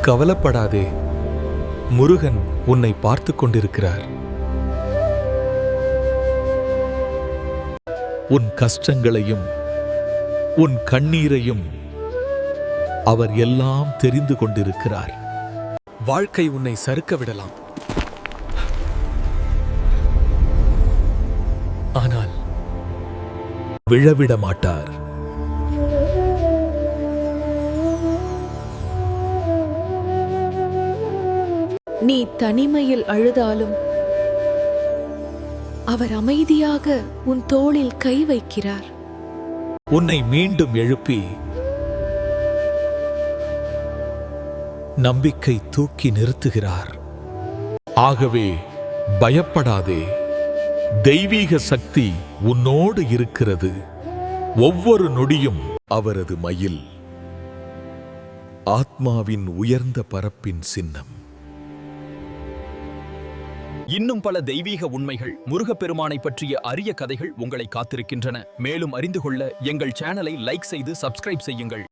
கவலைப்படாதே, முருகன் உன்னை பார்த்து கொண்டிருக்கிறார். உன் கஷ்டங்களையும் உன் கண்ணீரையும் அவர் எல்லாம் தெரிந்து கொண்டிருக்கிறார். வாழ்க்கை உன்னை சறுக்க விடலாம், ஆனால் விழவிட மாட்டார். நீ தனிமையில் அழுதாலும் அவர் அமைதியாக உன் தோளில் கை வைக்கிறார். உன்னை மீண்டும் எழுப்பி நம்பிக்கை தூக்கி நிறுத்துகிறார். ஆகவே பயப்படாதே, தெய்வீக சக்தி உன்னோடு இருக்கிறது. ஒவ்வொரு நொடியும் அவரது மயில், ஆத்மாவின் உயர்ந்த பரப்பின் சின்னம். இன்னும் பல தெய்வீக உண்மைகள், முருகப்பெருமானை பற்றிய அரிய கதைகள் உங்களை காத்திருக்கின்றன. மேலும் அறிந்து கொள்ள எங்கள் சேனலை லைக் செய்து சப்ஸ்கிரைப் செய்யுங்கள்.